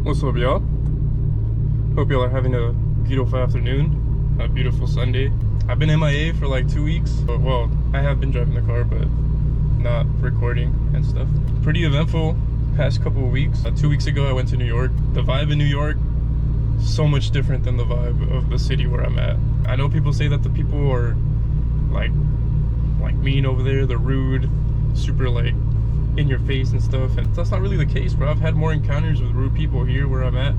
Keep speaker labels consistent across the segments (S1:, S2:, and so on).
S1: What's up, y'all? Hope y'all are having a beautiful afternoon, a beautiful Sunday. I've been MIA for like 2 weeks. Well, I have been driving the car, but not recording and stuff. Pretty eventful past couple of weeks. 2 weeks ago, I went to New York. The vibe in New York, so much different than the vibe of the city where I'm at. I know people say that the people are like mean over there, they're rude, super like in your face and stuff, and that's not really the case, bro. I've had more encounters with rude people here where I'm at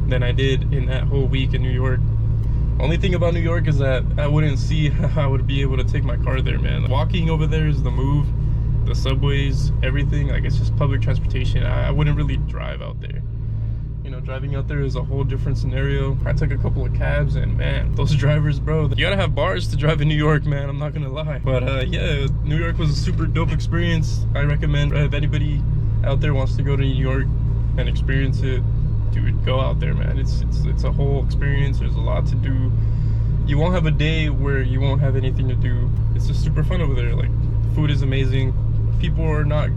S1: than I did in that whole week in New York. Only thing about New York is that I wouldn't see how I would be able to take my car there, man. Walking over there is the move. The subways, everything, like, it's just public transportation. I wouldn't really drive out there. You know, driving out there is a whole different scenario. I took a couple of cabs, and man, those drivers, bro, you gotta have bars to drive in New York, man. I'm not gonna lie. But yeah, New York was a super dope experience. I recommend if anybody out there wants to go to New York and experience it, dude, go out there, man. It's a whole experience. There's a lot to do. You won't have a day where you won't have anything to do. It's just super fun over there. Like, food is amazing. People are not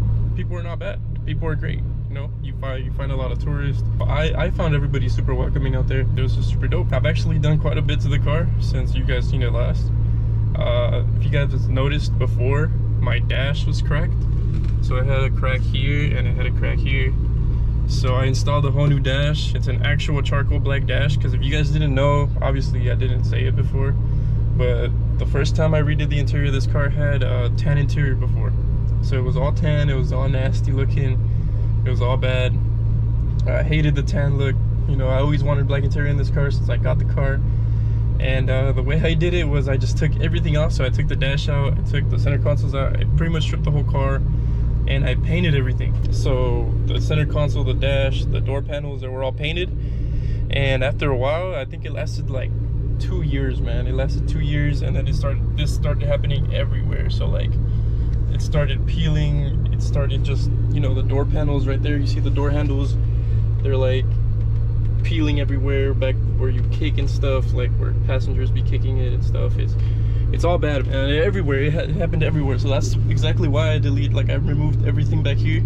S1: bad. People are great. You know, you find a lot of tourists. I found everybody super welcoming out there. It was just super dope. I've actually done quite a bit to the car since you guys seen it last. If you guys noticed before, my dash was cracked. So I had a crack here and I had a crack here. So I installed a whole new dash. It's an actual charcoal black dash, because if you guys didn't know, obviously I didn't say it before, but the first time I redid the interior of this car had a tan interior before. So it was all tan, it was all nasty looking. It was all bad. I hated the tan look. You know, I always wanted black interior in this car since I got the car. And the way I did it was I just took everything off. So I took the dash out, I took the center consoles out, I pretty much stripped the whole car, and I painted everything. So the center console, the dash, the door panels, they were all painted. And after a while, I think it lasted like 2 years, man. It lasted 2 years, and then this started happening everywhere. So like, it started peeling, it started just, you know, the door panels right there, you see the door handles, they're like peeling everywhere, back where you kick and stuff, like where passengers be kicking it and stuff. It's all bad, and everywhere. It happened everywhere. So that's exactly why I removed everything back here,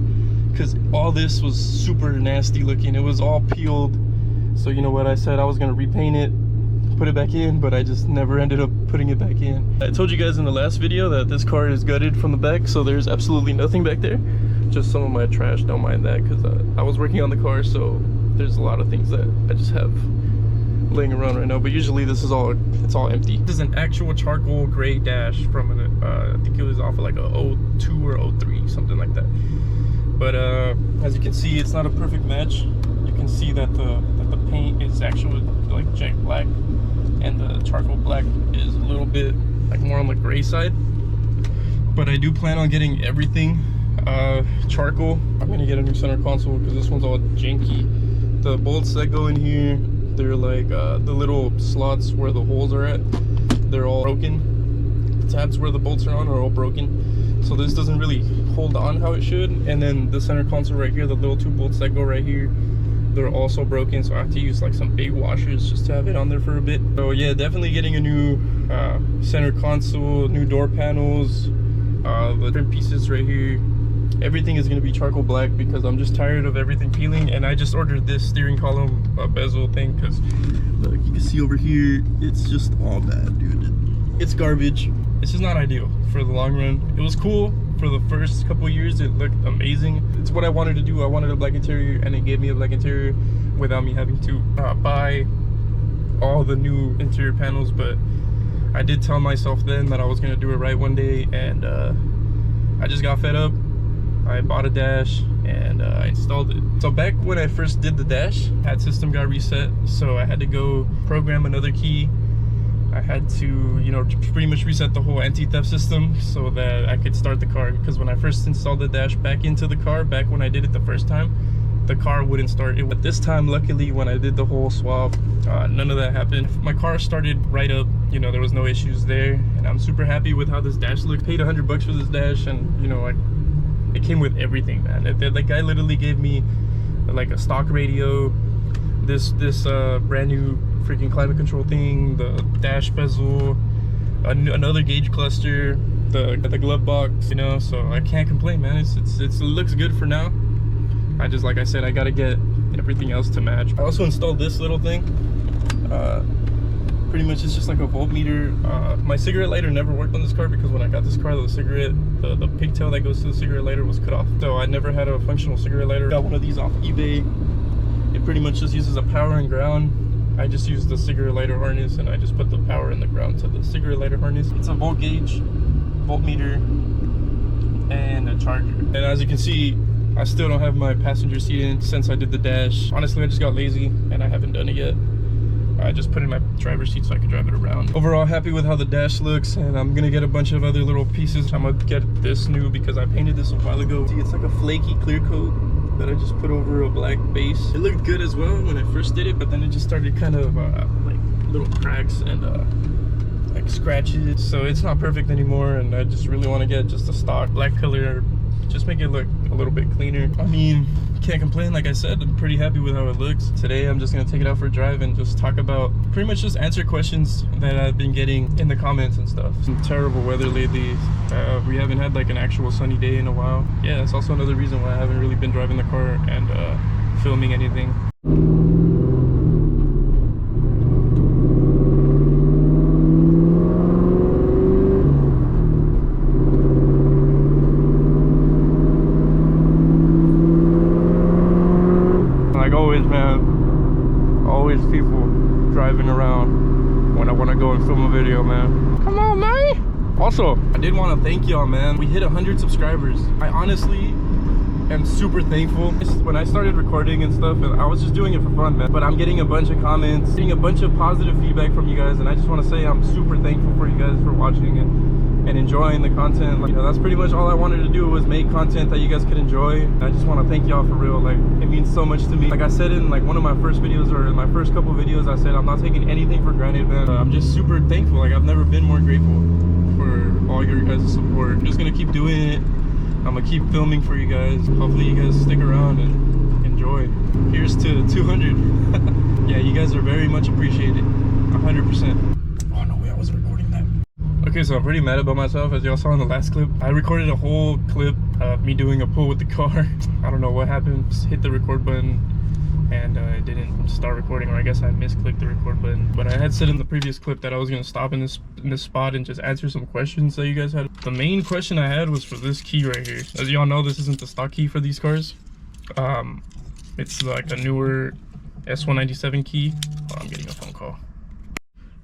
S1: because all this was super nasty looking. It was all peeled. So you know what, I said I was gonna repaint it, put it back in, but I just never ended up putting it back in. I told you guys in the last video that this car is gutted from the back, so there's absolutely nothing back there, just some of my trash. Don't mind that, because I was working on the car, so there's a lot of things that I just have laying around right now, but usually it's all empty. This is an actual charcoal gray dash from an I think it was off of like a 02 or 03, something like that. But as you can see, it's not a perfect match. You can see that the paint is actually like jet black, and the charcoal black is a little bit like more on the gray side. But I do plan on getting everything charcoal. I'm gonna get a new center console because this one's all janky. The bolts that go in here, they're like the little slots where the holes are at, they're all broken. The tabs where the bolts are on are all broken, so this doesn't really hold on how it should. And then the center console right here, the little 2 bolts that go right here, they're also broken, so I have to use like some big washers just to have it on there for a bit. So yeah, definitely getting a new center console, new door panels, the trim pieces right here. Everything is going to be charcoal black because I'm just tired of everything peeling. And I just ordered this steering column bezel thing because look, you can see over here, it's just all bad, dude. It's garbage. It's just not ideal for the long run. It was cool for the first couple of years. It looked amazing. It's what I wanted to do. I wanted a black interior, and it gave me a black interior without me having to buy all the new interior panels. But I did tell myself then that I was going to do it right one day, and I just got fed up. I bought a dash and I installed it. So back when I first did the dash, that system got reset, so I had to go program another key. I had to, you know, pretty much reset the whole anti-theft system so that I could start the car, because when I first installed the dash back into the car, back when I did it the first time, the car wouldn't start. But this time, luckily, when I did the whole swap, none of that happened. My car started right up, you know, there was no issues there, and I'm super happy with how this dash looks. Paid $100 for this dash, and you know, it came with everything, man. The guy literally gave me like a stock radio, this brand new freaking climate control thing, the dash bezel, another gauge cluster, the glove box, you know. So I can't complain, man. It looks good for now. I just, like I said, I gotta get everything else to match. I also installed this little thing. Pretty much it's just like a voltmeter. My cigarette lighter never worked on this car because when I got this car, the pigtail that goes to the cigarette lighter was cut off. So I never had a functional cigarette lighter. Got one of these off eBay. It pretty much just uses a power and ground. I just use the cigarette lighter harness and I just put the power and the ground to the cigarette lighter harness. It's a volt gauge, voltmeter, and a charger. And as you can see, I still don't have my passenger seat in since I did the dash. Honestly, I just got lazy and I haven't done it yet. I just put in my driver's seat so I could drive it around. Overall, happy with how the dash looks, and I'm gonna get a bunch of other little pieces. I'm gonna get this new because I painted this a while ago. See, it's like a flaky clear coat that I just put over a black base. It looked good as well when I first did it, but then it just started kind of like little cracks and like scratches. So it's not perfect anymore, and I just really want to get just a stock black color, just make it look a little bit cleaner. I mean, can't complain. Like I said, I'm pretty happy with how it looks. Today I'm just gonna take it out for a drive and just talk about, pretty much just answer questions that I've been getting in the comments and stuff. Some terrible weather lately. We haven't had like an actual sunny day in a while. Yeah, that's also another reason why I haven't really been driving the car and filming anything. Driving around when I want to go and film a video, man. Come on, man. Also, I did want to thank y'all, man. We hit 100 subscribers. I honestly am super thankful. When I started recording and stuff, I was just doing it for fun, man. But I'm getting a bunch of comments, getting a bunch of positive feedback from you guys, and I just want to say I'm super thankful for you guys for watching and enjoying the content. Like, you know, that's pretty much all I wanted to do, was make content that you guys could enjoy. I just want to thank y'all for real. Like, it means so much to me. Like I said in like one of my first videos, or in my first couple videos, I said I'm not taking anything for granted, man. I'm just super thankful. Like, I've never been more grateful for all your guys' support. I'm just gonna keep doing it. I'm gonna keep filming for you guys. Hopefully you guys stick around and enjoy. Here's to 200. Yeah, you guys are very much appreciated. 100%. Oh no way, I wasn't recording that. Okay, so I'm pretty mad about myself. As y'all saw in the last clip, I recorded a whole clip of me doing a pull with the car. I don't know what happened. Just hit the record button and it didn't start recording, or I guess I misclicked the record button. But I had said in the previous clip that I was gonna stop in this spot and just answer some questions that you guys had. The main question I had was for this key right here. As y'all know, this isn't the stock key for these cars. It's like a newer S197 key. Oh, I'm getting a phone call.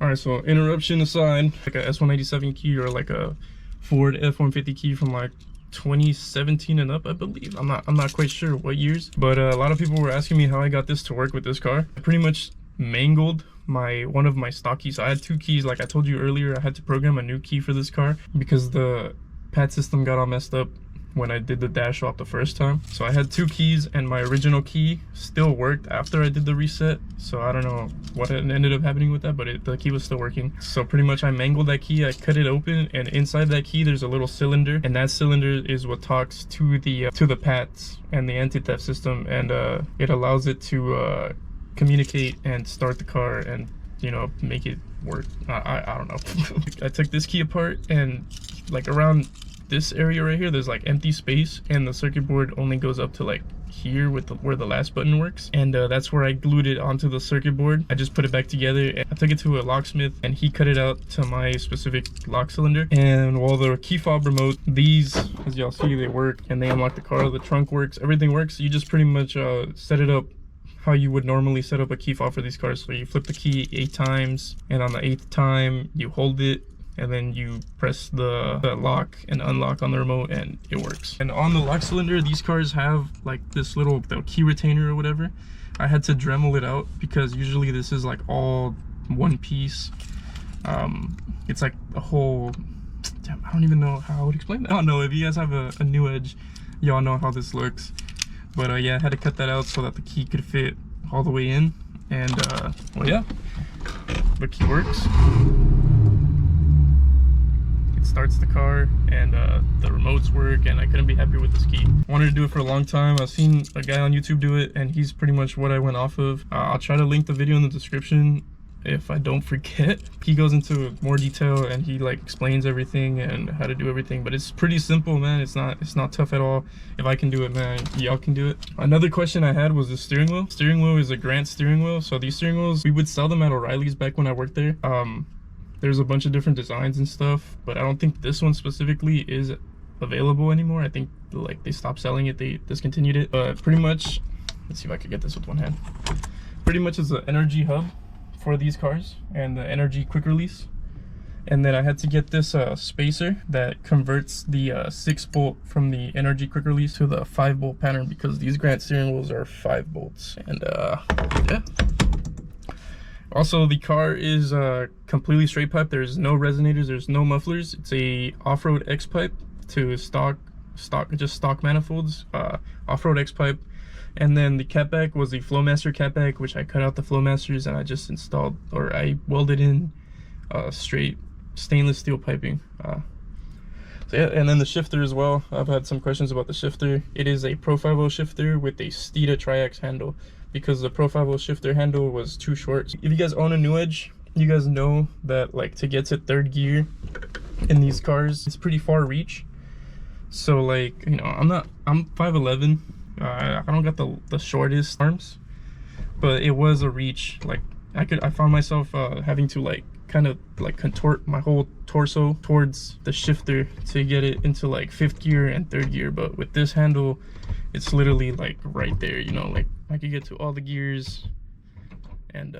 S1: All right, so interruption aside, like a S197 key or like a Ford F-150 key from like 2017 and up, I believe. I'm not quite sure what years, but a lot of people were asking me how I got this to work with this car. I pretty much mangled one of my stock keys. So I had two keys. Like I told you earlier, I had to program a new key for this car because the pad system got all messed up when I did the dash swap the first time. So I had two keys, and my original key still worked after I did the reset. So I don't know what ended up happening with that, but the key was still working. So pretty much I mangled that key, I cut it open, and inside that key there's a little cylinder, and that cylinder is what talks to the pads and the anti-theft system, and it allows it to communicate and start the car and, you know, make it work. I don't know. I took this key apart, and like around this area right here, there's like empty space, and the circuit board only goes up to like here with where the last button works, and that's where I glued it onto the circuit board. I just put it back together, and I took it to a locksmith, and he cut it out to my specific lock cylinder. And while the key fob remote, these, as y'all see, they work and they unlock the car, the trunk works, everything works. You just pretty much set it up how you would normally set up a key fob for these cars. So you flip the key 8 times, and on the 8th time you hold it, and then you press the lock and unlock on the remote, and it works. And on the lock cylinder, these cars have like this little key retainer or whatever. I had to Dremel it out because usually this is like all one piece. It's like a whole, damn, I don't even know how I would explain that. I don't know, if you guys have a new edge, y'all know how this looks. But yeah, I had to cut that out so that the key could fit all the way in. And well, yeah, the key works. Starts the car, and the remotes work, and I couldn't be happier with this key. Wanted to do it for a long time. I've seen a guy on YouTube do it, and he's pretty much what I went off of. I'll try to link the video in the description if I don't forget. He goes into more detail and he like explains everything and how to do everything, but it's pretty simple, man. It's not tough at all. If I can do it, man, y'all can do it. Another question I had was the steering wheel. Steering wheel is a Grant steering wheel. So these steering wheels, we would sell them at O'Reilly's back when I worked there. There's a bunch of different designs and stuff, but I don't think this one specifically is available anymore. I think like they stopped selling it, they discontinued it. But pretty much, let's see if I could get this with one hand. Pretty much it's the energy hub for these cars and the energy quick release. And then I had to get this spacer that converts the 6-bolt from the energy quick release to the 5-bolt pattern, because these Grant steering wheels are 5 bolts. And yeah. Also, the car is completely straight pipe. There's no resonators, there's no mufflers. It's a off-road X pipe to stock manifolds, off-road X pipe. And then the catback was the Flowmaster catback, which I cut out the Flowmasters and I just installed, or I welded in straight stainless steel piping. So yeah, and then the shifter as well. I've had some questions about the shifter. It is a Pro 50 shifter with a Sct Triax handle, because the Pro 50 shifter handle was too short. If you guys own a New Edge, you guys know that like to get to 3rd gear in these cars, it's pretty far reach. So like, you know, I'm 5'11". I don't got the shortest arms, but it was a reach. Like I found myself having to like kind of like contort my whole torso towards the shifter to get it into like 5th gear and 3rd gear. But with this handle, it's literally like right there, you know, like I could get to all the gears and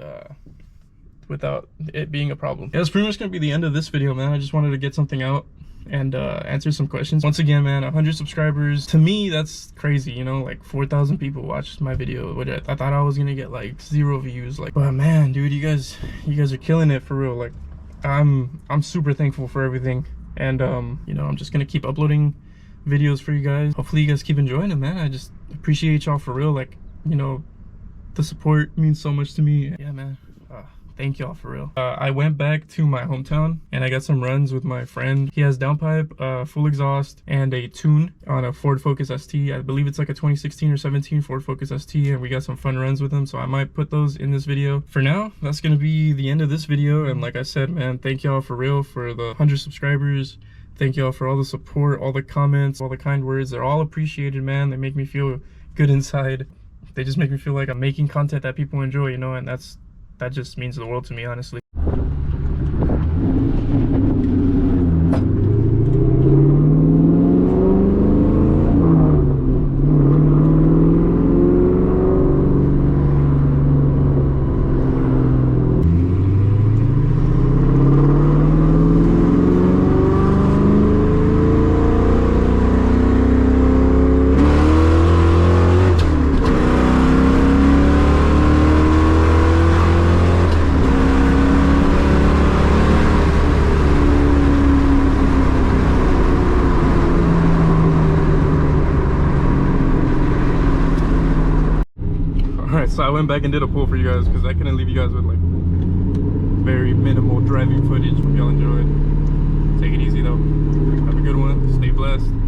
S1: without it being a problem. Yeah, that's pretty much gonna be the end of this video, man. I just wanted to get something out and answer some questions. Once again, man, 100 subscribers, to me that's crazy, you know, like 4,000 people watched my video, which I thought I was gonna get like 0 views, like, but man, dude, you guys are killing it for real. Like I'm super thankful for everything, and you know, I'm just gonna keep uploading videos for you guys. Hopefully you guys keep enjoying it, man. I just appreciate y'all for real. Like, you know, the support means so much to me. Yeah, man, thank y'all for real. I went back to my hometown and I got some runs with my friend. He has downpipe, full exhaust, and a tune on a Ford Focus ST. I believe it's like a 2016 or 17 Ford Focus ST, and we got some fun runs with him, so I might put those in this video. For now, that's gonna be the end of this video, and like I said, man, thank y'all for real for the 100 subscribers. Thank y'all for all the support, all the comments, all the kind words. They're all appreciated, man. They make me feel good inside. They just make me feel like I'm making content that people enjoy, you know, and that just means the world to me, honestly. So I went back and did a pull for you guys because I couldn't leave you guys with like very minimal driving footage. Hope y'all enjoyed. Take it easy though. Have a good one. Stay blessed.